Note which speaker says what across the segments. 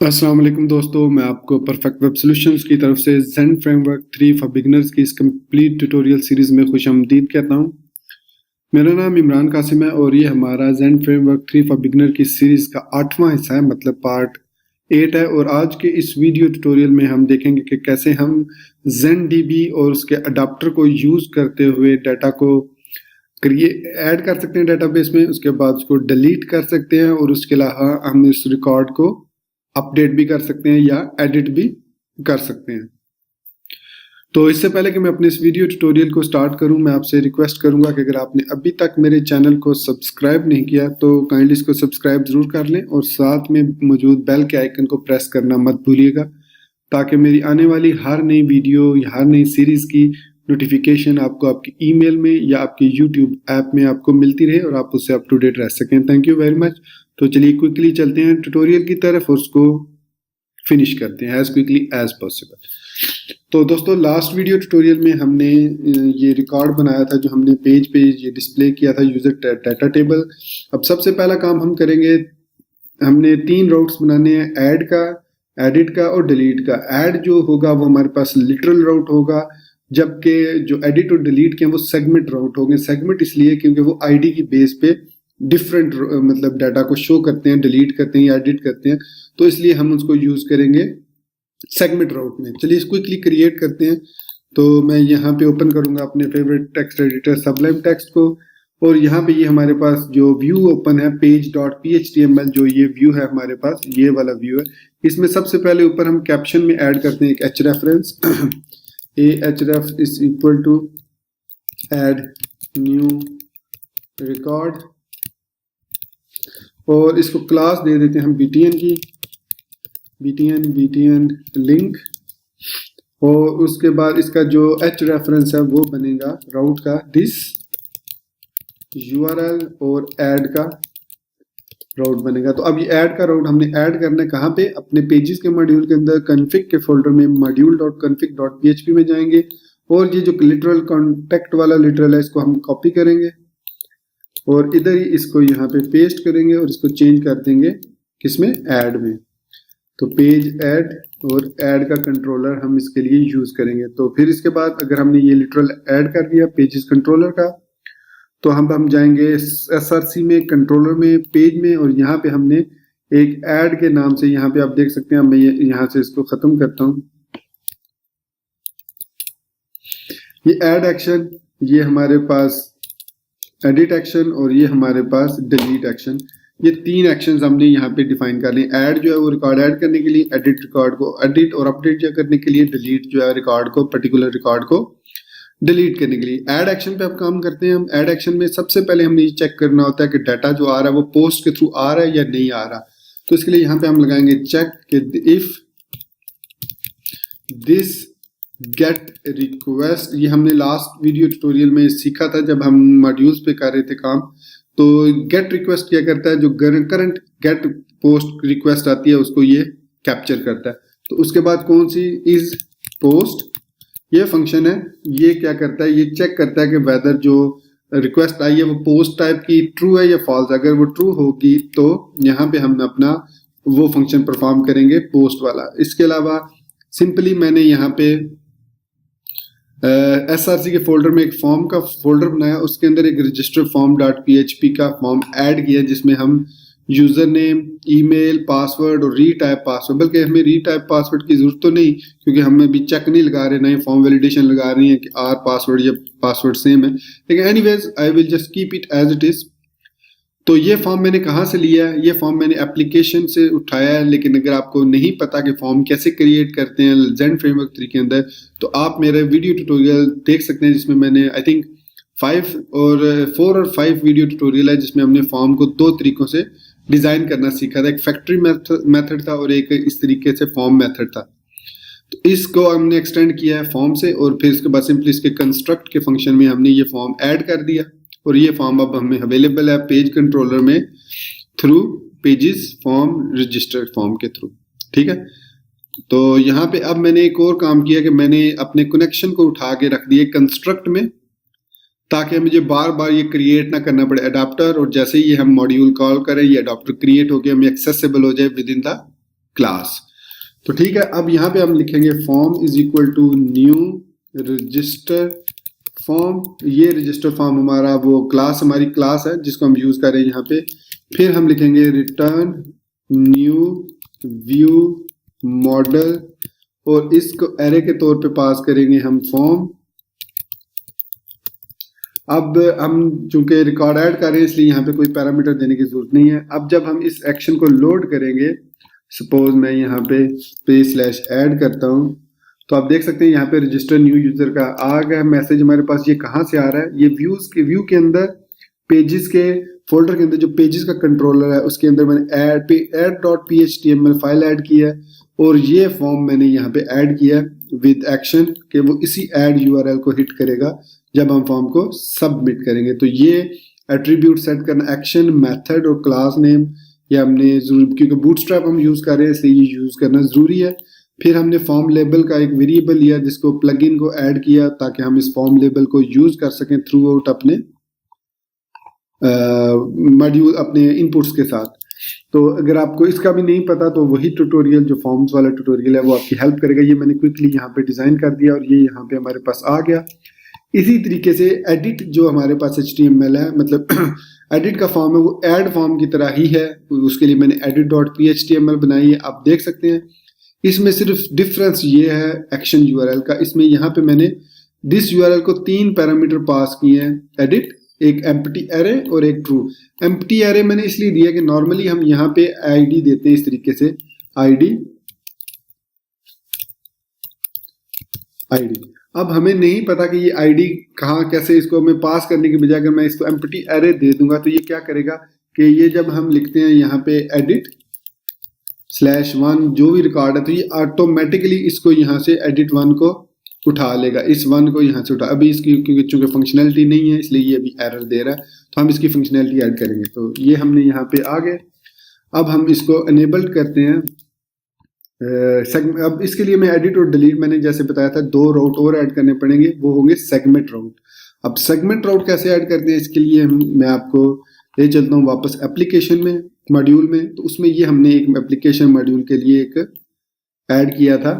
Speaker 1: अस्सलाम वालेकुम दोस्तों, मैं आपको परफेक्ट वेब सॉल्यूशंस की तरफ से ज़ेन फ्रेमवर्क 3 फॉर बिगिनर्स की इस कंप्लीट ट्यूटोरियल सीरीज में खुशामदीद कहता हूं। मेरा नाम इमरान कासिम है और ये हमारा ज़ेन फ्रेमवर्क 3 फॉर बिगिनर की सीरीज का 8वां हिस्सा है, मतलब पार्ट 8 है। और आज के इस वीडियो ट्यूटोरियल में हम देखेंगे कि कैसे हम ज़ेन डीबी और उसके अडाप्टर को यूज़ करते हुए डाटा को ऐड कर सकते हैं डेटाबेस में, उसके बाद उसको डिलीट कर सकते हैं और उसके अलावा हम इस रिकॉर्ड को अपडेट भी कर सकते हैं या एडिट भी कर सकते हैं। तो इससे पहले कि मैं अपने इस वीडियो ट्यूटोरियल को स्टार्ट करूं, मैं आपसे रिक्वेस्ट करूंगा कि अगर आपने अभी तक मेरे चैनल को सब्सक्राइब नहीं किया तो काइंडली इसको सब्सक्राइब जरूर कर लें और साथ में मौजूद बेल के आइकन को प्रेस करना मत भूलिएगा, ताकि मेरी आने वाली हर नई वीडियो या हर नई सीरीज की नोटिफिकेशन आपको आपकी ईमेल में या आपके यूट्यूब ऐप में आपको मिलती रहे और आप उससे अप टू डेट रह सकें। Thank you very much. तो चलिए क्विकली चलते हैं ट्यूटोरियल की तरफ और उसको फिनिश करते हैं एज क्विकली एज पॉसिबल। तो दोस्तों, लास्ट वीडियो ट्यूटोरियल में हमने ये रिकॉर्ड बनाया था जो हमने पेज पे ये डिस्प्ले किया था, यूजर डाटा टेबल। अब सबसे पहला काम हम करेंगे, हमने 3 राउट्स बनाने हैं, ऐड का, एडिट का और डिलीट का। ऐड जो होगा वो हमारे पास लिटरल राउट होगा, जबकि जो एडिट और डिलीट के हैं वो सेगमेंट राउट होंगे। सेगमेंट इसलिए क्योंकि वो आईडी की बेस पे डिफरेंट मतलब डाटा को शो करते हैं, डिलीट करते हैं या एडिट करते हैं, तो इसलिए हम उसको यूज करेंगे सेगमेंट राउट में। चलिए इसको क्विकली क्रिएट करते हैं। तो मैं यहाँ पे ओपन करूंगा अपने favourite text editor Sublime text को और यहाँ पे ये हमारे पास जो व्यू ओपन है page.html, जो ये व्यू है हमारे पास, ये वाला व्यू है। इसमें सबसे पहले ऊपर हम कैप्शन में ऐड करते हैं एक h reference ahref is equal to add new record और इसको क्लास दे देते हैं हम btn की, btn लिंक। और उसके बाद इसका जो h रेफरेंस है वो बनेगा राउट का दिस url और ऐड का राउट बनेगा। तो अब ये ऐड का राउट हमने ऐड करना है कहाँ पे, अपने पेजेस के मॉड्यूल के अंदर config के फोल्डर में module.config.php में जाएंगे और ये जो लिटरल कॉन्टेक्ट वाला लिटरल है इसको हम कॉपी करेंगे और इधर ही इसको यहाँ पे पेस्ट करेंगे और इसको चेंज कर देंगे किसमें, ऐड में। तो पेज ऐड और ऐड का कंट्रोलर हम इसके लिए यूज करेंगे। तो फिर इसके बाद अगर हमने ये लिटरल ऐड कर दिया पेजेस कंट्रोलर का, तो हम जाएंगे एसआरसी में, कंट्रोलर में, पेज में, और यहाँ पे हमने एक ऐड के नाम से, यहाँ पे आप देख सकते हैं, मैं यहाँ से इसको खत्म करता हूँ। ये ऐड एक्शन, ये हमारे पास एडिट एक्शन और ये हमारे पास डिलीट एक्शन, ये 3 एक्शंस हमने यहाँ पे डिफाइन कर लिए। ऐड जो है वो रिकॉर्ड ऐड करने के लिए, एडिट रिकॉर्ड को एडिट और अपडेट करने के लिए, डिलीट जो है रिकॉर्ड को, पर्टिकुलर रिकॉर्ड को डिलीट करने के लिए। ऐड एक्शन पे अब काम करते हैं हम। ऐड एक्शन में सबसे पहले हमने ये चेक करना होता है कि डाटा जो आ रहा है वो पोस्ट के थ्रू आ रहा है या नहीं आ रहा। तो इसके लिए यहाँ पे हम लगाएंगे चेक कि इफ दिस गेट रिक्वेस्ट, ये हमने लास्ट वीडियो ट्यूटोरियल में सीखा था जब हम मॉड्यूल्स पे कर रहे थे काम। तो गेट रिक्वेस्ट क्या करता है, जो करंट गेट पोस्ट रिक्वेस्ट आती है उसको ये कैप्चर करता है। तो उसके बाद कौन सी इज पोस्ट, ये फंक्शन है, ये क्या करता है, ये चेक करता है कि वेदर जो रिक्वेस्ट आई है वो पोस्ट टाइप की ट्रू है या फॉल्स। अगर वो ट्रू होगी तो यहाँ पे हम अपना वो फंक्शन परफॉर्म करेंगे पोस्ट वाला। इसके अलावा सिंपली मैंने यहाँ पे एसआरसी के फोल्डर में एक फॉर्म का फोल्डर बनाया, उसके अंदर एक रजिस्टर फॉर्म .php का फॉर्म ऐड किया जिसमें हम यूजर नेम, ईमेल, पासवर्ड और रीटाइप पासवर्ड, बल्कि हमें रीटाइप पासवर्ड की जरूरत तो नहीं क्योंकि हम अभी चेक नहीं लगा रहे, ना ही फॉर्म वैलिडेशन लगा रही है कि आर पासवर्ड या पासवर्ड सेम है, लेकिन anyways I will just keep it as it is. तो ये फॉर्म मैंने कहाँ से लिया है, ये फॉर्म मैंने एप्लीकेशन से उठाया है। लेकिन अगर आपको नहीं पता कि फॉर्म कैसे क्रिएट करते हैं ज़ेन फ्रेमवर्क 3 के अंदर, तो आप मेरे वीडियो ट्यूटोरियल देख सकते हैं जिसमें मैंने आई थिंक 4 और 5 वीडियो ट्यूटोरियल है जिसमें हमने फॉर्म को 2 तरीकों से डिजाइन करना सीखा था। एक फैक्ट्री मेथड था और एक इस तरीके से फॉर्म मेथड था। तो इसको हमने एक्सटेंड किया है फॉर्म से और फिर इसके बाद सिंपली इसके कंस्ट्रक्ट के फंक्शन में हमने ये फॉर्म ऐड कर दिया और ये फॉर्म अब हमें अवेलेबल है पेज कंट्रोलर में through pages form register form के थ्रू। ठीक है, तो यहाँ पे अब मैंने एक और काम किया कि मैंने अपने कनेक्शन को उठा के रख दिए कंस्ट्रक्ट में, ताकि मुझे बार बार ये क्रिएट ना करना पड़े अडाप्टर, और जैसे ही हम मॉड्यूल कॉल करें ये अडाप्टर क्रिएट होकर हमें एक्सेसिबल हो जाए विद इन द क्लास। तो ठीक है, अब यहाँ पे हम लिखेंगे form is equal to new register form. ये रजिस्टर फॉर्म हमारा वो क्लास, हमारी क्लास है जिसको हम यूज कर रहे हैं यहाँ पे। फिर हम लिखेंगे रिटर्न न्यू व्यू मॉडल और इसको एरे के तौर पे पास करेंगे हम फॉर्म। अब हम चूंकि रिकॉर्ड ऐड कर रहे हैं इसलिए यहाँ पे कोई पैरामीटर देने की जरूरत नहीं है। अब जब हम इस एक्शन को लोड करेंगे, सपोज मैं यहाँ पे स्पेस स्लैश ऐड करता हूँ, तो आप देख सकते हैं यहाँ पे रजिस्टर न्यू यूजर का आ गया मैसेज हमारे पास। ये कहाँ से आ रहा है? ये व्यू के अंदर पेजेस के फोल्डर के अंदर जो पेजेस का कंट्रोलर है उसके अंदर मैंने add.phml फाइल ऐड किया है और ये फॉर्म मैंने यहाँ पे ऐड किया विद एक्शन कि वो इसी ऐड यूआरएल को हिट करेगा जब हम फॉर्म को सबमिट करेंगे। तो ये एट्रीब्यूट सेट करना, एक्शन, मेथड और क्लास नेम, ये हमने जरूर, क्योंकि बूटस्ट्रैप हम यूज कर रहे हैं इसलिए ये यूज करना जरूरी है। फिर हमने फॉर्म लेबल का एक वेरिएबल लिया जिसको प्लगइन को ऐड किया ताकि हम इस फॉर्म लेबल को यूज कर सकें थ्रू आउट अपने मॉड्यूल, अपने इनपुट्स के साथ। तो अगर आपको इसका भी नहीं पता तो वही ट्यूटोरियल जो फॉर्म्स वाला ट्यूटोरियल है वो आपकी हेल्प करेगा। ये मैंने क्विकली यहाँ पे डिजाइन कर दिया और ये यहाँ पे हमारे पास आ गया। इसी तरीके से एडिट जो हमारे पास HTML है, मतलब एडिट का फॉर्म है वो ऐड फॉर्म की तरह ही है। उसके लिए मैंने edit.phml बनाई है। आप देख सकते हैं इसमें सिर्फ डिफरेंस ये है एक्शन यूआरएल का। इसमें यहाँ पे मैंने दिस यूआरएल को 3 पैरामीटर पास किए हैं, एडिट, एक एम्प्टी एरे और एक ट्रू। एम्प्टी एरे मैंने इसलिए दिया कि नॉर्मली हम यहाँ पे आईडी देते हैं इस तरीके से, आईडी। अब हमें नहीं पता कि ये आईडी कहाँ कैसे, इसको हमें पास करने के बजाय अगर मैं इसको एम्प्टी एरे दे दूंगा तो ये क्या करेगा कि ये जब हम लिखते हैं यहाँ पे edit/1 जो भी रिकॉर्ड है तो ये ऑटोमेटिकली इसको यहाँ से edit1 को उठा लेगा, इस 1 को यहाँ से उठा। अभी इसकी क्योंकि चूंकि फंक्शनैलिटी नहीं है इसलिए ये अभी एरर दे रहा है, तो हम इसकी फंक्शनैलिटी ऐड करेंगे। तो ये हमने यहाँ पे आ गए। अब हम इसको एनेबल्ड करते हैं। अब इसके लिए मैं एडिट और डिलीट, मैंने जैसे बताया था 2 राउट और ऐड करने पड़ेंगे, वो होंगे सेगमेंट राउट। अब सेगमेंट राउट कैसे ऐड करते हैं इसके लिए मैं आपको ले चलता हूँ वापस एप्लीकेशन में, मॉड्यूल में। तो उसमें ये हमने एक एप्लीकेशन मॉड्यूल के लिए एक ऐड किया था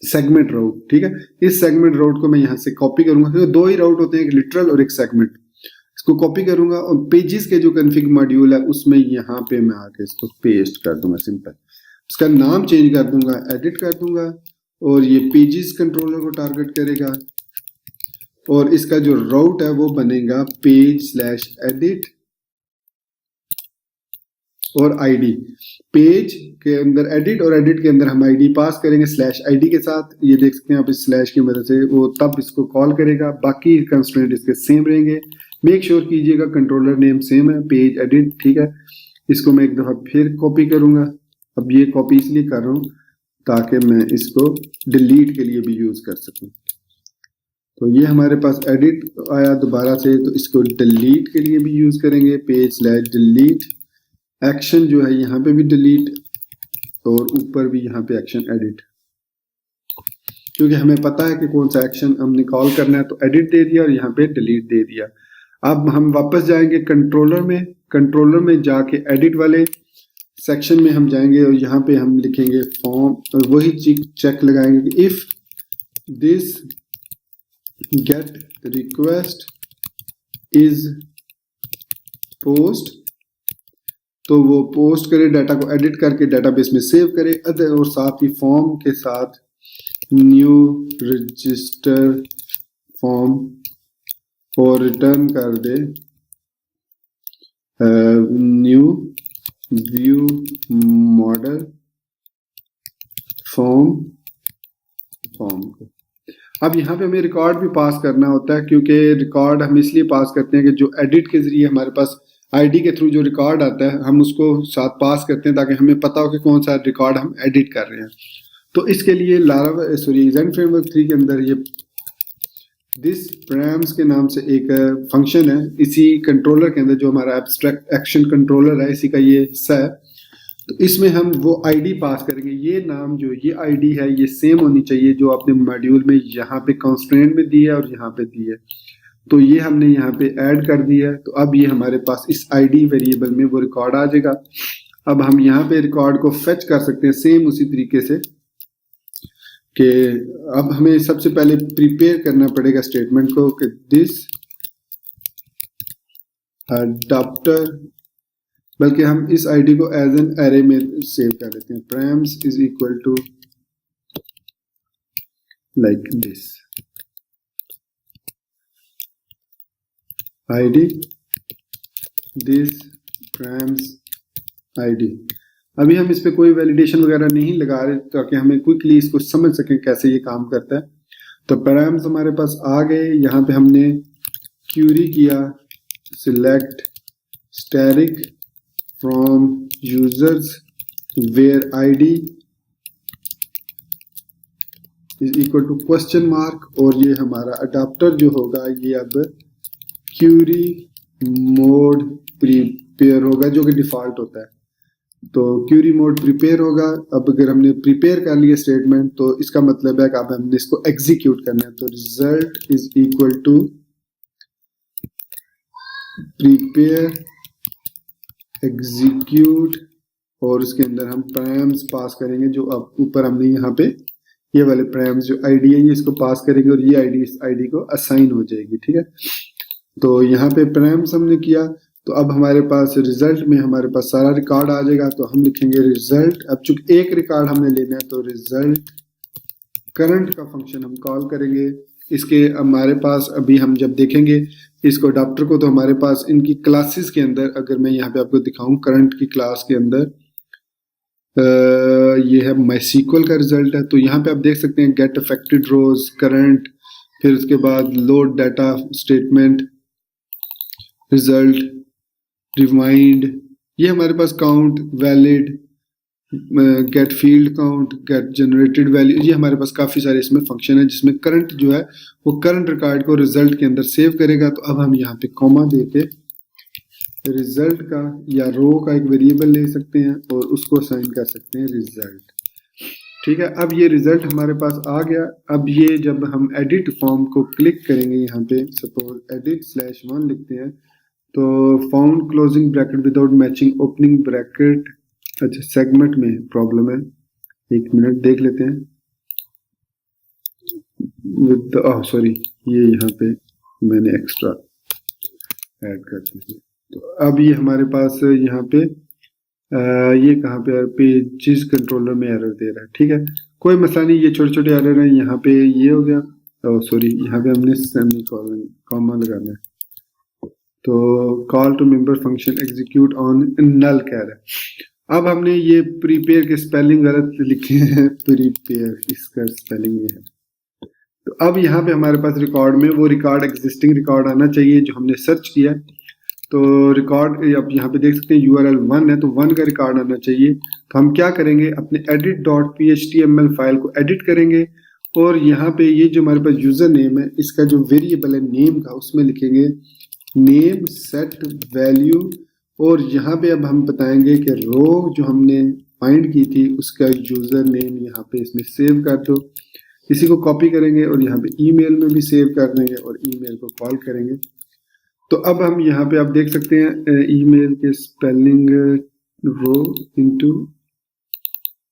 Speaker 1: सेगमेंट राउट, ठीक है। इस सेगमेंट राउट को मैं यहाँ से कॉपी करूंगा, क्योंकि 2 ही राउट होते हैं, एक लिटरल और एक सेगमेंट। इसको कॉपी करूंगा और पेजेस के जो कॉन्फ़िग मॉड्यूल है उसमें यहाँ पे मैं आके इसको पेस्ट कर दूंगा सिंपल। इसका नाम चेंज कर दूंगा, एडिट कर दूंगा और ये पेजेस कंट्रोलर को टारगेट करेगा और इसका जो राउट है वो बनेगा page/edit और आईडी। पेज के अंदर एडिट और एडिट के अंदर हम आईडी पास करेंगे /id के साथ। ये देख सकते हैं आप इस स्लैश की मदद से वो तब इसको कॉल करेगा। बाकी कंस्ट्रेंट इसके सेम रहेंगे। मेक श्योर कीजिएगा कंट्रोलर नेम सेम है, पेज एडिट, ठीक है। इसको मैं एक दफा फिर कॉपी करूंगा। अब ये कॉपी इसलिए कर रहा हूं ताकि मैं इसको डिलीट के लिए भी यूज कर सकूं। तो ये हमारे पास एडिट आया दोबारा से, तो इसको डिलीट के लिए भी यूज करेंगे, page/delete। एक्शन जो है यहाँ पे भी डिलीट और ऊपर भी यहाँ पे एक्शन एडिट, क्योंकि हमें पता है कि कौन सा एक्शन हमने कॉल करना है। तो एडिट दे दिया और यहाँ पे डिलीट दे दिया। अब हम वापस जाएंगे कंट्रोलर में। कंट्रोलर में जाके एडिट वाले सेक्शन में हम जाएंगे और यहाँ पे हम लिखेंगे फॉर्म और वही चेक लगाएंगे कि if this gate request is post, तो वो पोस्ट करे, डाटा को एडिट करके डेटाबेस में सेव करे। अदर और साथ ही फॉर्म के साथ न्यू रजिस्टर फॉर्म और रिटर्न कर they knew view model form को। अब यहाँ पे हमें रिकॉर्ड भी पास करना होता है, क्योंकि रिकॉर्ड हम इसलिए पास करते हैं कि जो एडिट के जरिए हमारे पास आईडी के थ्रू जो रिकॉर्ड आता है हम उसको साथ पास करते हैं ताकि हमें पता हो कि कौन सा रिकॉर्ड हम एडिट कर रहे हैं। तो इसके लिए ज़ेन फ्रेमवर्क 3 के अंदर ये दिस प्रैम्स के नाम से एक फंक्शन है। इसी कंट्रोलर के अंदर जो हमारा एब्स्ट्रैक्ट एक्शन कंट्रोलर है इसी का ये हिस्सा है। तो इसमें हम वो आईडी पास करेंगे। ये नाम जो ये आईडी है ये सेम होनी चाहिए जो आपने मॉड्यूल में यहाँ पे कंस्ट्रेंट में दी है और यहाँ पे दी है। तो ये हमने यहाँ पे ऐड कर दिया है। तो अब ये हमारे पास इस आईडी वेरिएबल में वो रिकॉर्ड आ जाएगा। अब हम यहाँ पे रिकॉर्ड को फेच कर सकते हैं सेम उसी तरीके से कि अब हमें सबसे पहले प्रिपेयर करना पड़ेगा स्टेटमेंट को कि दिस अडॉप्टर, बल्कि हम इस आईडी को एज एन एरे में सेव कर लेते हैं, params is equal to like this id this params id। अभी हम इस पे कोई वैलिडेशन वगैरह नहीं लगा रहे ताकि हमें क्विकली इसको समझ सकें कैसे ये काम करता है। तो params हमारे पास आ गए, यहाँ पे हमने क्यूरी किया select static from users where id is equal to question mark, और ये हमारा अडाप्टर जो होगा ये अब क्यूरी मोड प्रिपेयर होगा जो कि डिफॉल्ट होता है। तो क्यूरी मोड प्रिपेयर होगा। अब अगर हमने प्रिपेयर कर लिया स्टेटमेंट तो इसका मतलब है कि अब हमने इसको एग्जीक्यूट करना है। तो result is equal to prepare execute, और उसके अंदर हम params पास करेंगे जो अब ऊपर हमने यहाँ पे ये वाले params जो आईडी है ये इसको पास करेंगे और ये आईडी इस आईडी को असाइन हो जाएगी। ठीक है, तो यहाँ पे params हमने किया, तो अब हमारे पास रिजल्ट में हमारे पास सारा रिकॉर्ड आ जाएगा। तो हम लिखेंगे रिजल्ट, अब चूंकि एक रिकॉर्ड हमने लेना है तो रिजल्ट करंट का फंक्शन हम कॉल करेंगे। इसके हमारे पास अभी हम जब देखेंगे इसको अडॉप्टर को, तो हमारे पास इनकी क्लासेस के अंदर अगर मैं यहाँ पे आपको दिखाऊं करंट की क्लास के अंदर ये है MySQL का रिजल्ट है। तो यहाँ पे आप देख सकते हैं गेट अफेक्टेड रोज करंट, फिर उसके बाद load data statement result rewind, ये हमारे पास count valid get field count get generated value, ये हमारे पास काफी सारे इसमें फंक्शन है जिसमें करंट जो है वो करंट रिकॉर्ड को रिजल्ट के अंदर सेव करेगा। तो अब हम यहाँ पे कॉमा देके रिजल्ट का या रो का एक वेरिएबल ले सकते हैं और उसको असाइन कर सकते हैं रिजल्ट। ठीक है, अब ये रिजल्ट हमारे पास आ गया। अब ये जब हम एडिट फॉर्म को क्लिक करेंगे यहाँ पे सपोज edit/1 लिखते हैं तो found closing bracket without matching opening bracket, अच्छा सेगमेंट में प्रॉब्लम है, एक मिनट देख लेते हैं विद सॉरी ये यहाँ पे मैंने एक्स्ट्रा ऐड कर दिया। तो अब ये हमारे पास यहाँ पे ये कहाँ पे पेजेस कंट्रोलर में एरर दे रहा है। ठीक है, कोई मसला नहीं, ये छोटे छोटे एरर हैं। यहाँ पे ये हो गया, सॉरी यहाँ पे हमने सेमीकोलन कॉमा लगाना है। तो call to member function execute on null कह रहा है। अब हमने ये प्रीपेयर के स्पेलिंग गलत लिखे हैं, प्रीपेयर इसका स्पेलिंग ये है। तो अब यहाँ पे हमारे पास रिकॉर्ड में वो रिकॉर्ड एग्जिस्टिंग रिकॉर्ड आना चाहिए जो हमने सर्च किया। तो रिकॉर्ड आप यहाँ पे देख सकते हैं URL 1 है तो 1 का रिकॉर्ड आना चाहिए। तो हम क्या करेंगे, अपने edit.html फाइल को एडिट करेंगे और यहाँ पे ये जो हमारे पास यूजर नेम है इसका जो वेरिएबल है नेम का, उसमें लिखेंगे नेम सेट वैल्यू, और यहाँ पे अब हम बताएंगे कि रो जो हमने फाइंड की थी उसका यूजर नेम यहाँ पे इसमें सेव कर दो। इसी को कॉपी करेंगे और यहाँ पे ईमेल में भी सेव कर देंगे और ईमेल को कॉल करेंगे। तो अब हम यहाँ पे आप देख सकते हैं ईमेल के स्पेलिंग रो इनटू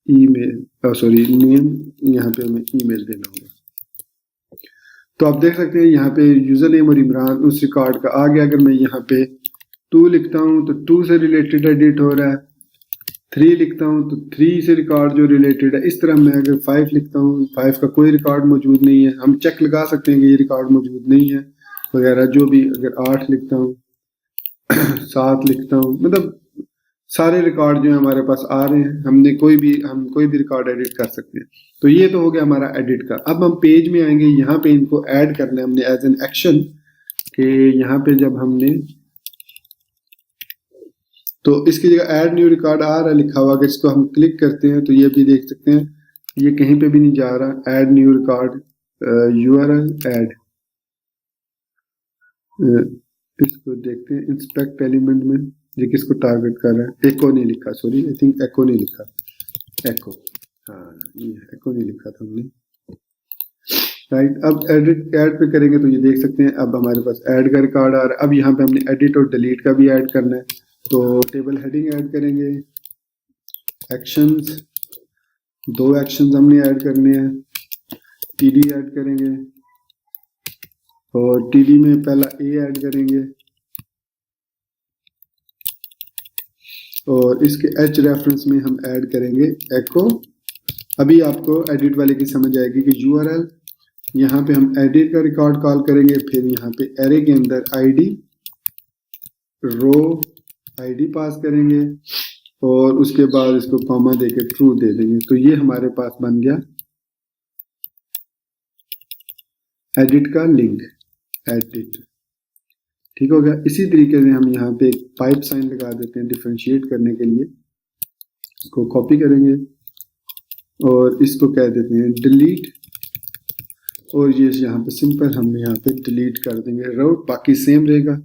Speaker 1: ईमेल सॉरी नेम, यहाँ पे हमें ईमेल देना होगा। तो आप देख सकते हैं यहाँ पे यूजर नेम और इमरान उस रिकॉर्ड का आ गया। अगर मैं यहाँ पे 2 लिखता हूँ तो 2 से रिलेटेड एडिट हो रहा है, 3 लिखता हूँ तो 3 से रिकॉर्ड जो रिलेटेड है। इस तरह मैं अगर 5 लिखता हूँ 5 का कोई रिकॉर्ड मौजूद नहीं है, हम चेक लगा सकते हैं कि ये रिकॉर्ड मौजूद नहीं है वगैरह जो भी। अगर 8 लिखता हूँ 7 लिखता हूँ, मतलब सारे रिकॉर्ड जो है हमारे पास आ रहे हैं। हम कोई भी रिकॉर्ड एडिट कर सकते हैं। तो ये तो हो गया हमारा एडिट का। अब हम पेज में आएंगे, यहाँ पे इनको ऐड करना है हमने एज एन एक्शन कि यहाँ पे जब हमने तो इसकी जगह ऐड न्यू रिकॉर्ड आ रहा है लिखा हुआ, अगर इसको हम क्लिक करते हैं तो ये भी देख सकते हैं ये कहीं पे भी नहीं जा रहा। Add new record URL add, इसको देखते हैं इंस्पेक्ट एलिमेंट में ये किसको टारगेट कर रहा है। एको नहीं लिखा, सॉरी आई थिंक एको नहीं लिखा, एको, हाँ ये एको नहीं लिखा था हमने, राइट। अब एडिट ऐड पे करेंगे तो ये देख सकते हैं अब हमारे पास ऐड का रिकॉर्ड आ रहा है। अब यहाँ पे हमने एडिट और डिलीट का भी ऐड करना है। तो टेबल हेडिंग ऐड करेंगे एक्शंस, 2 एक्शंस हमने ऐड करने हैं। टीडी ऐड करेंगे और टीडी में पहला ए ऐड करेंगे और इसके एच रेफरेंस में हम ऐड करेंगे एको। अभी आपको एडिट वाले की समझ आएगी कि यूआरएल, यहाँ पे हम एडिट का रिकॉर्ड कॉल करेंगे, फिर यहाँ पे एरे के अंदर आईडी, रो आईडी पास करेंगे और उसके बाद इसको कॉमा देके ट्रू दे देंगे। तो ये हमारे पास बन गया एडिट का लिंक, एडिट। ठीक हो गया। इसी तरीके से हम यहाँ पे एक पाइप साइन लगा देते हैं डिफरेंशिएट करने के लिए। इसको कॉपी करेंगे और इसको कह देते हैं डिलीट और ये यहाँ पे सिंपल हम यहाँ पे डिलीट कर देंगे। राउट बाकी सेम रहेगा।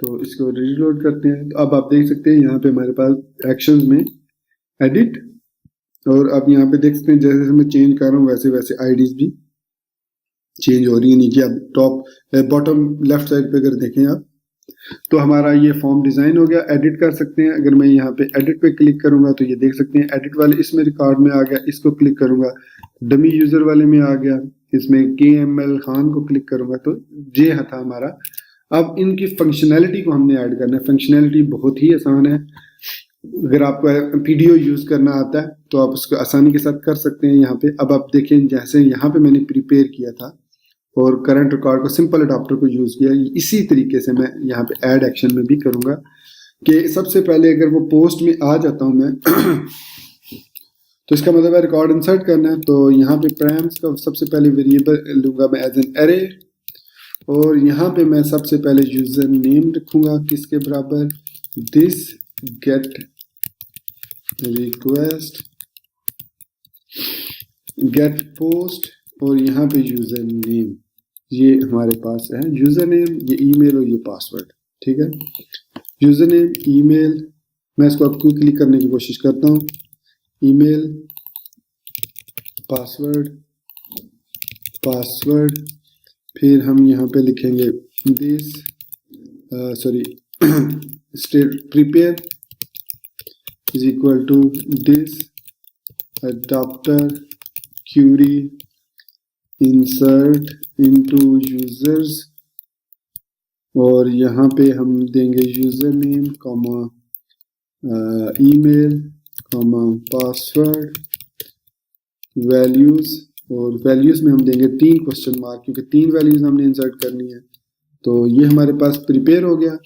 Speaker 1: तो इसको रीलोड करते हैं। तो अब आप देख सकते हैं यहाँ पे हमारे पास एक्शंस में एडिट, और अब यहाँ पे देख सकते हैं जैसे जैसे मैं चेंज कर रहा हूँ वैसे वैसे आईडीज भी चेंज हो रही है नीचे। अब टॉप बॉटम लेफ्ट साइड पे अगर देखें आप, तो हमारा ये फॉर्म डिजाइन हो गया। एडिट कर सकते हैं। अगर मैं यहाँ पे एडिट पे क्लिक करूंगा तो ये देख सकते हैं एडिट वाले इसमें रिकॉर्ड में आ गया। इसको क्लिक करूंगा डमी यूजर वाले में आ गया। इसमें KML खान को क्लिक करूंगा तो ये था हमारा। अब इनकी फंक्शनैलिटी को हमने ऐड करना है। फंक्शनैलिटी बहुत ही आसान है। अगर आपको पीडीओ यूज करना आता है तो आप उसको आसानी के साथ कर सकते हैं यहाँ पे। अब आप देखें जैसे यहाँ पे मैंने प्रिपेयर किया था और करंट रिकॉर्ड को सिंपल अडॉप्टर को यूज किया, इसी तरीके से मैं यहाँ पे ऐड एक्शन में भी करूंगा कि सबसे पहले अगर वो पोस्ट में आ जाता हूं मैं तो इसका मतलब है रिकॉर्ड इंसर्ट करना है। तो यहाँ पे पैराम्स का सबसे पहले वेरिएबल लूंगा मैं एज एन एरे, और यहाँ पे मैं सबसे पहले यूजर नेम रखूंगा किसके बराबर, this gate request get post, और यहाँ पे यूजर नेम ये हमारे पास है यूजर नेम, ये ईमेल और ये पासवर्ड। ठीक है, यूजर नेम ईमेल, मैं इसको अब क्विकली करने की कोशिश करता हूँ। ईमेल पासवर्ड, फिर हम यहाँ पे लिखेंगे this state prepare is equal to this adapter query insert into users, और यहाँ पे हम देंगे user name comma email comma password values, और वैल्यूज में हम देंगे 3 क्वेश्चन मार्क क्योंकि 3 वैल्यूज हमने इंसर्ट करनी है। तो ये हमारे पास प्रिपेयर हो गया।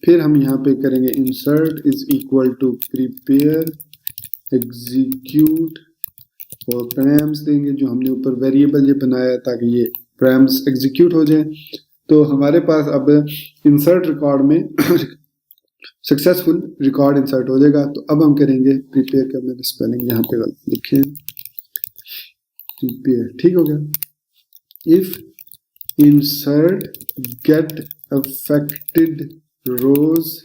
Speaker 1: फिर हम यहाँ पे करेंगे insert is equal to prepare execute, और पैराम्स देंगे जो हमने ऊपर वेरिएबल ये बनाया ताकि ये पैराम्स एग्जीक्यूट हो जाए। तो हमारे पास अब इंसर्ट रिकॉर्ड में सक्सेसफुल रिकॉर्ड इंसर्ट हो जाएगा। तो अब हम करेंगे प्रिपेयर का, मैंने स्पेलिंग यहाँ पे लिखे प्रिपेयर, ठीक हो गया। If insert get affected rows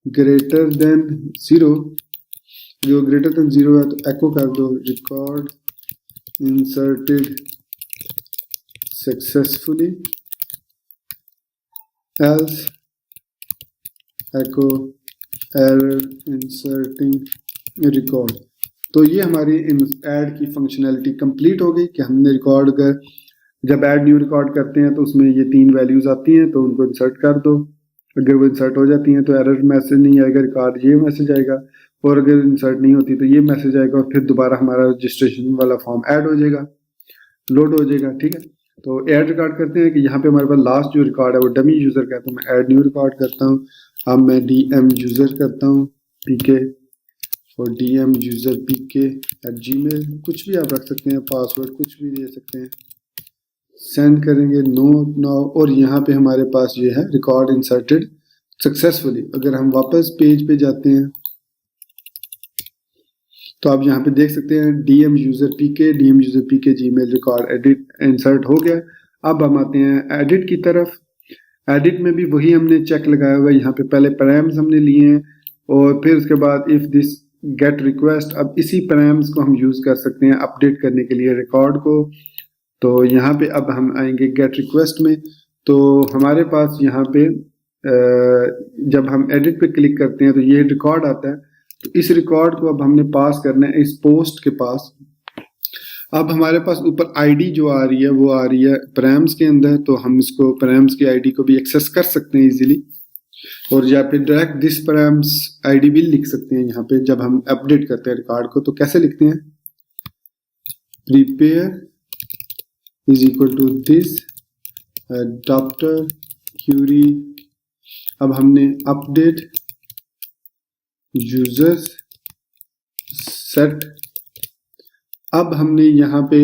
Speaker 1: greater than 0, जो ग्रेटर देन 0 है तो एको कर दो रिकॉर्ड इंसर्टेड सक्सेसफुली, एल्स एको एरर इंसर्टिंग रिकॉर्ड। तो ये हमारी ऐड की फंक्शनैलिटी कंप्लीट हो गई कि हमने रिकॉर्ड कर, जब ऐड न्यू रिकॉर्ड करते हैं तो उसमें ये 3 वैल्यूज आती हैं तो उनको इंसर्ट कर दो। अगर वो इंसर्ट हो जाती हैं तो एरर मैसेज नहीं आएगा, रिकॉर्ड ये मैसेज आएगा, और अगर इंसर्ट नहीं होती तो ये मैसेज आएगा और फिर दोबारा हमारा रजिस्ट्रेशन वाला फॉर्म ऐड हो जाएगा, लोड हो जाएगा। ठीक है, तो ऐड रिकॉर्ड करते हैं कि यहाँ पे हमारे पास लास्ट जो रिकॉर्ड है वो डमी यूजर का है, तो मैं ऐड न्यू रिकॉर्ड करता हूँ। अब मैं DM यूजर करता हूँ PK, और DM यूजर PK @gmail, कुछ भी आप रख सकते हैं, पासवर्ड कुछ भी दे सकते हैं। सेंड करेंगे नो, और यहाँ पे हमारे पास ये है रिकॉर्ड इंसर्टेड सक्सेसफुली। अगर हम वापस पेज पे जाते हैं तो आप यहाँ पे देख सकते हैं DM user PK Gmail record edit insert हो गया। अब हम आते हैं एडिट की तरफ। एडिट में भी वही हमने चेक लगाया हुआ है। यहाँ पे पहले पैराम्स हमने लिए हैं और फिर उसके बाद इफ दिस गेट रिक्वेस्ट, अब इसी पैराम्स को हम यूज कर सकते हैं अपडेट करने के लिए रिकॉर्ड को। तो यहाँ पे अब हम आएंगे गेट रिक्वेस्ट में, तो हमारे पास यहाँ पे जब हम एडिट पे क्लिक करते हैं तो ये रिकॉर्ड आता है। तो इस रिकॉर्ड को अब हमने पास करना है इस पोस्ट के पास। अब हमारे पास ऊपर आईडी जो आ रही है वो आ रही है params के अंदर, तो हम इसको params की आईडी को भी एक्सेस कर सकते हैं इजीली, और या फिर डायरेक्ट दिस params आईडी भी लिख सकते हैं यहाँ पे जब हम अपडेट करते हैं रिकॉर्ड को। तो कैसे लिखते हैं, prepare is equal to this adapter query। अब हमने अपडेट यूजर्स सेट, अब हमने यहाँ पे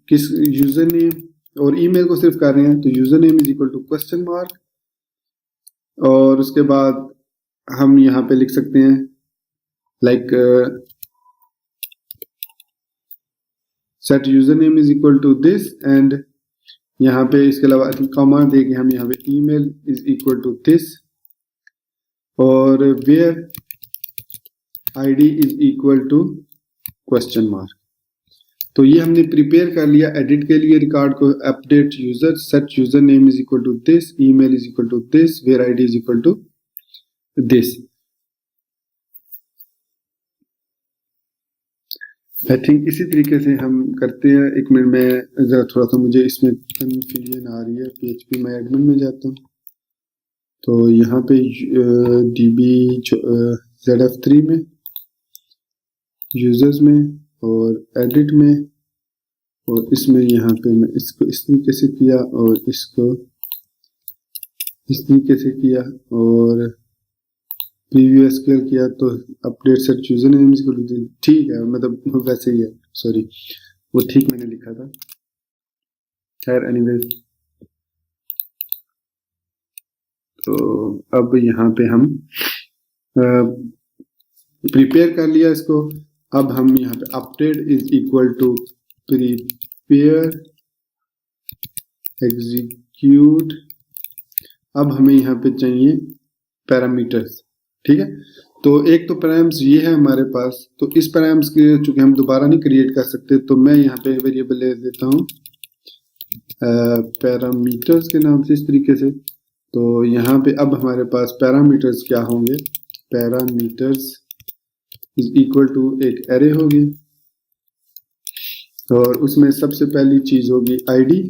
Speaker 1: किस यूजर नेम और ईमेल को सिर्फ कर रहे हैं, तो user name is equal to question mark, और उसके बाद हम यहाँ पे लिख सकते हैं like set user name is equal to this, and यहाँ पे इसके अलावा कॉमा देके हम यहाँ पे email is equal to this, और where ID is equal to question mark. तो ये हमने प्रिपेयर कर लिया एडिट के लिए रिकॉर्ड को। Update user set user name is equal to this, email is equal to this, where ID is equal to this. I think इसी तरीके से हम करते हैं। एक मिनट में जरा थोड़ा सा मुझे इसमें कंफ्यूजन आ रही है, PHP माय एडमिन में जाता हूँ। तो यहाँ पे DB ZF3 में, यूजर्स में और एडिट में, और इसमें यहाँ पे मैं इसको इस तरीके से किया और इसको इस तरीके से किया और प्रीव्यू एसक्यूएल किया। तो अपडेट सेट यूजर नेम ठीक है, मतलब वैसे ही है, सॉरी वो ठीक मैंने लिखा था, खैर एनीवेज। तो अब यहाँ पे हम प्रिपेयर कर लिया इसको। अब हम यहाँ पे update is equal to prepare execute. अब हमें यहाँ पे चाहिए पैरामीटर्स, ठीक है। तो एक तो पैराम्स ये है हमारे पास, तो इस पैराम्स के चूंकि हम दोबारा नहीं क्रिएट कर सकते, तो मैं यहाँ पे वेरिएबल ले देता हूँ पैरामीटर्स के नाम से, इस तरीके से। तो यहाँ पे अब हमारे पास पैरामीटर्स क्या होंगे, पैरामीटर्स इज इक्वल टू एक एरे होगी, और उसमें सबसे पहली चीज होगी आईडी।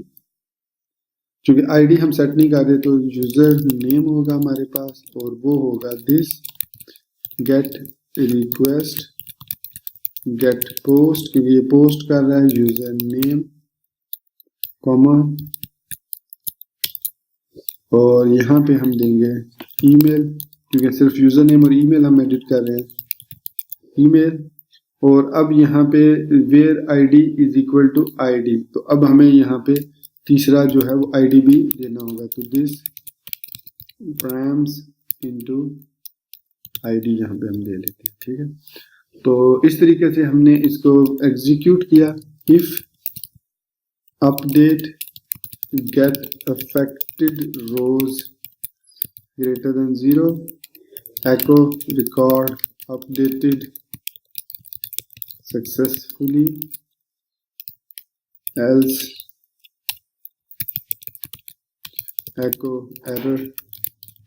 Speaker 1: चूंकि आईडी हम सेट नहीं कर रहे, तो यूजर नेम होगा हमारे पास, और वो होगा this gate request get post, क्योंकि ये पोस्ट कर रहा है, यूजर नेम कॉमा, और यहाँ पे हम देंगे ईमेल, क्योंकि सिर्फ यूजर नेम और ईमेल हम एडिट कर रहे हैं, ईमेल। और अब यहाँ पे where ID is equal to ID, तो अब हमें यहाँ पे तीसरा जो है वो आईडी भी देना होगा, तो दिस params इनटू आईडी यहाँ पे हम दे लेते हैं, ठीक है। तो इस तरीके से हमने इसको एग्जीक्यूट किया। If update get affected rows greater than 0, echo record updated successfully, else echo error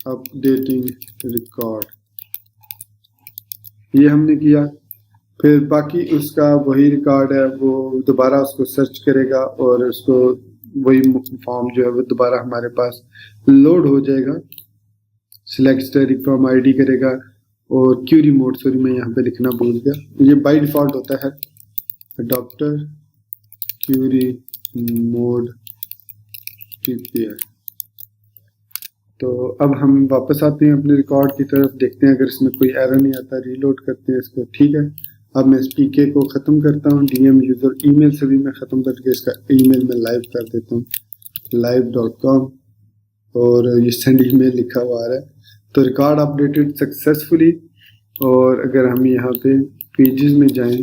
Speaker 1: updating record। ये हमने किया। फिर बाकी उसका वही रिकॉर्ड है, वो दोबारा उसको सर्च करेगा और उसको वही फॉर्म जो है वो दोबारा हमारे पास लोड हो जाएगा। सिलेक्ट स्टैटिक फ्रॉम आईडी करेगा, और क्यूरी मोड, सॉरी मैं यहाँ पे लिखना भूल गया, ये बाय डिफॉल्ट होता है अडॉप्टर क्यूरी मोड प्रिपेयर। तो अब हम वापस आते हैं अपने रिकॉर्ड की तरफ, देखते हैं अगर इसमें कोई एरर नहीं आता, रीलोड करते हैं इसको, ठीक है। अब मैं इस पीके को ख़त्म करता हूँ, डीएम यूज़र ईमेल से भी मैं ख़त्म करके इसका ईमेल में लाइव कर देता हूँ, live.com, और ये सेंड ईमेल लिखा हुआ आ रहा है। तो रिकॉर्ड अपडेटेड सक्सेसफुली, और अगर हम यहाँ पे पेजेस में जाएं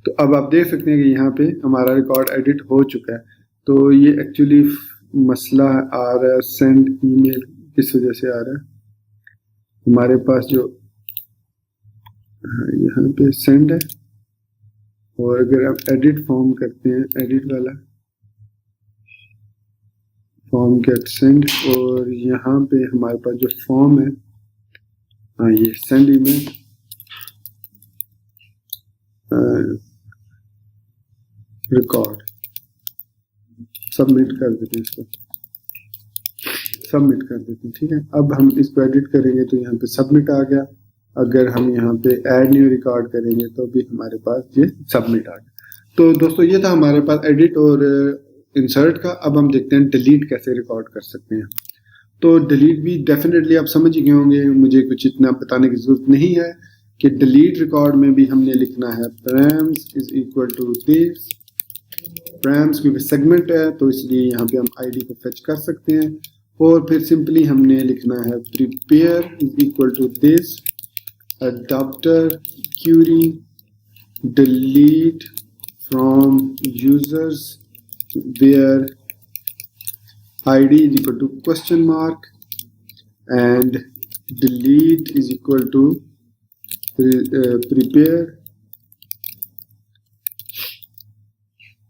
Speaker 1: तो अब आप देख सकते हैं कि यहाँ पे हमारा रिकॉर्ड एडिट हो चुका है। तो ये एक्चुअली मसला आ रहा है सेंड ईमेल, किस वजह से आ रहा है, हमारे पास जो यहाँ पे सेंड है, और अगर आप एडिट फॉर्म करते हैं, एडिट वाला फॉर्म गेट सेंड, और यहाँ पे हमारे पास जो फॉर्म है हाँ ये सेंड ईमेल रिकॉर्ड सबमिट कर देते हैं, इसको सबमिट कर देते हैं। ठीक है, अब हम इसको एडिट करेंगे तो यहाँ पे सबमिट आ गया। अगर हम यहाँ पे ऐड न्यू रिकॉर्ड करेंगे तो भी हमारे पास ये सबमिट आ गया। तो दोस्तों ये था हमारे पास एडिट और इंसर्ट का। अब हम देखते हैं डिलीट कैसे रिकॉर्ड कर सकते हैं। तो डिलीट भी डेफिनेटली आप समझ गए होंगे, मुझे कुछ इतना बताने की जरूरत नहीं है कि डिलीट रिकॉर्ड में भी हमने लिखना है params is equal to this. params क्योंकि सेगमेंट है तो इसलिए यहाँ पे हम आईडी को फेच कर सकते हैं, और फिर सिंपली हमने लिखना है prepare is equal to this adapter query delete from users where id is equal to question mark and delete is equal to prepare,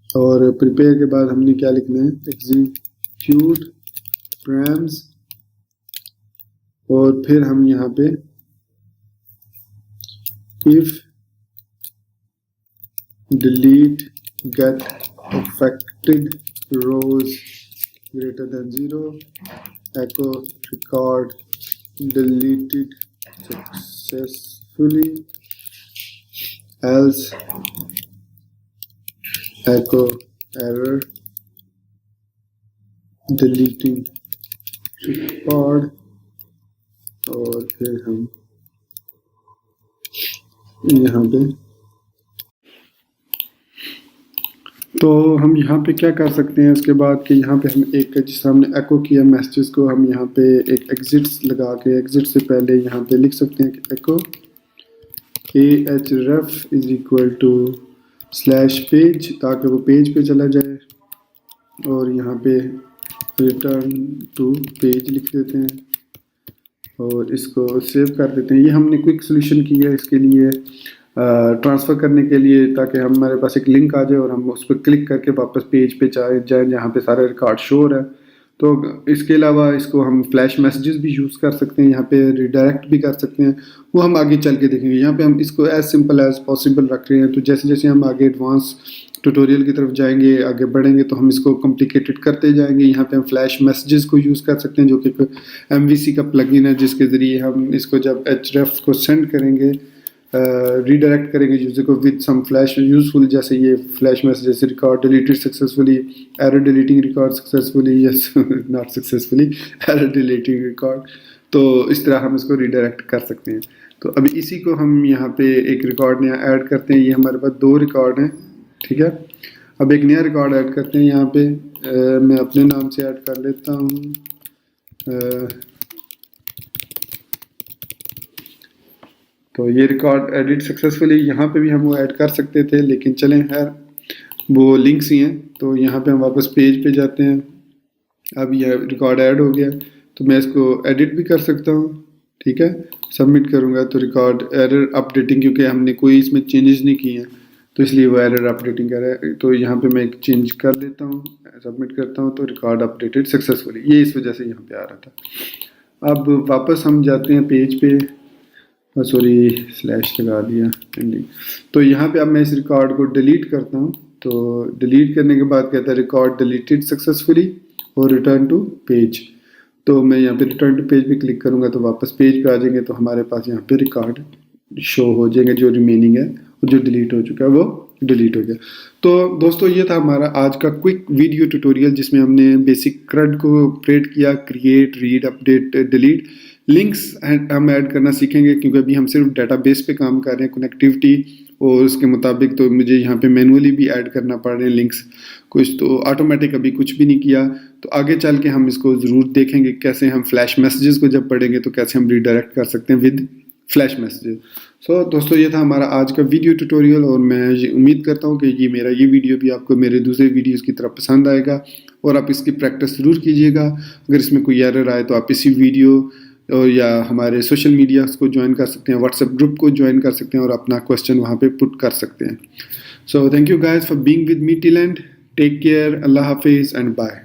Speaker 1: और प्रिपेयर के बाद हमने क्या लिखना है execute params, और फिर हम यहाँ पे if delete get affected rows greater than 0 echo record deleted successfully, else echo error deleting record, और फिर हम यहाँ पे तो हम यहाँ पे क्या कर सकते हैं उसके बाद कि यहाँ पे हम एक जिस हमने एको किया मैसेजेस को हम यहाँ पे एक एग्जिट्स लगा के एग्जिट से पहले यहाँ पे लिख सकते हैं कि echo ahref is equal to slash page, ताकि वो पेज पे चला जाए, और यहाँ पे रिटर्न टू पेज लिख देते हैं और इसको सेव कर देते हैं। ये हमने क्विक सोल्यूशन किया है इसके लिए ट्रांसफ़र करने के लिए, ताकि हमारे पास एक लिंक आ जाए और हम उस पर क्लिक करके वापस पेज पे जाए जहाँ पे सारा रिकॉर्ड शो हो रहा है। तो इसके अलावा इसको हम फ्लैश मैसेजेस भी यूज़ कर सकते हैं, यहाँ पे रिडायरेक्ट भी कर सकते हैं, वो हम आगे चल के देखेंगे। यहाँ पे हम इसको एज सिंपल एज पॉसिबल रख रहे हैं, तो जैसे जैसे हम आगे एडवांस ट्यूटोरियल की तरफ जाएंगे आगे बढ़ेंगे तो हम इसको कॉम्प्लिकेटेड करते जाएंगे। यहाँ पे हम फ्लैश मैसेजेस को यूज़ कर सकते हैं जो कि MVC का प्लगइन है, जिसके ज़रिए हम इसको जब href को सेंड करेंगे रीडायरेक्ट करेंगे यूजर को विद सम फ्लैश यूजफुल, जैसे ये flash message record deleted successfully, error deleting record successfully, yes not successfully, error deleting record. तो इस तरह हम इसको रीडायरेक्ट कर सकते हैं। तो अभी इसी को हम यहाँ पे एक रिकॉर्ड नया ऐड करते हैं। ये हमारे पास 2 रिकॉर्ड हैं, ठीक है। अब एक नया रिकॉर्ड ऐड करते हैं यहाँ पे, मैं अपने नाम से ऐड कर लेता हूँ। तो ये रिकॉर्ड एडिट सक्सेसफुली, यहाँ पे भी हम वो ऐड कर सकते थे, लेकिन चलें खैर वो लिंक्स ही हैं। तो यहाँ पे हम वापस पेज पे जाते हैं। अब यह रिकॉर्ड ऐड हो गया तो मैं इसको एडिट भी कर सकता हूँ, ठीक है। सबमिट करूँगा तो रिकॉर्ड एरर अपडेटिंग, क्योंकि हमने कोई इसमें चेंजेस नहीं किए हैं तो इसलिए वो एरर अपडेटिंग कर रहा है। तो यहाँ पे मैं एक चेंज कर लेता हूँ, सबमिट करता हूँ तो रिकॉर्ड अपडेटेड सक्सेसफुली, ये इस वजह से यहाँ पे आ रहा था। अब वापस हम जाते हैं पेज पे, सॉरी स्लैश लगा दिया एंडिंग। तो यहाँ पे अब मैं इस रिकॉर्ड को डिलीट करता हूँ। तो डिलीट करने के बाद कहता है रिकॉर्ड डिलीटेड सक्सेसफुली और रिटर्न टू पेज। तो मैं यहाँ पे रिटर्न टू पेज पे क्लिक करूँगा तो वापस पेज पे आ जाएंगे, तो हमारे पास यहाँ पे रिकॉर्ड शो हो जाएंगे जो रिमेनिंग है, और जो डिलीट हो चुका है वो डिलीट हो गया। तो दोस्तों ये था हमारा आज का क्विक वीडियो ट्यूटोरियल, जिसमें हमने बेसिक CRUD को क्रिएट किया, create, read, update, delete. Links हम ऐड करना सीखेंगे, क्योंकि अभी हम सिर्फ डेटाबेस पे काम कर रहे हैं, कनेक्टिविटी और उसके मुताबिक। तो मुझे यहाँ पे मैनुअली भी ऐड करना पड़ रहे हैं लिंक्स, कुछ तो ऑटोमेटिक अभी कुछ भी नहीं किया। तो आगे चल के हम इसको ज़रूर देखेंगे कैसे हम फ्लैश मैसेजेस को जब पढ़ेंगे तो कैसे हम रीडायरेक्ट कर सकते हैं विद फ्लैश मैसेजेस। सो दोस्तों ये था हमारा आज का वीडियो ट्यूटोरियल, और मैं उम्मीद करता हूँ कि ये वीडियो भी आपको मेरे दूसरे वीडियोस की तरह पसंद आएगा और आप इसकी प्रैक्टिस ज़रूर कीजिएगा। अगर इसमें कोई एरर आए तो आप इसी वीडियो और या हमारे सोशल मीडिया को ज्वाइन कर सकते हैं, व्हाट्सएप ग्रुप को ज्वाइन कर सकते हैं और अपना क्वेश्चन वहाँ पे पुट कर सकते हैं। So thank you guys for being with me till end. Take care, अल्लाह हाफिज़ एंड बाय।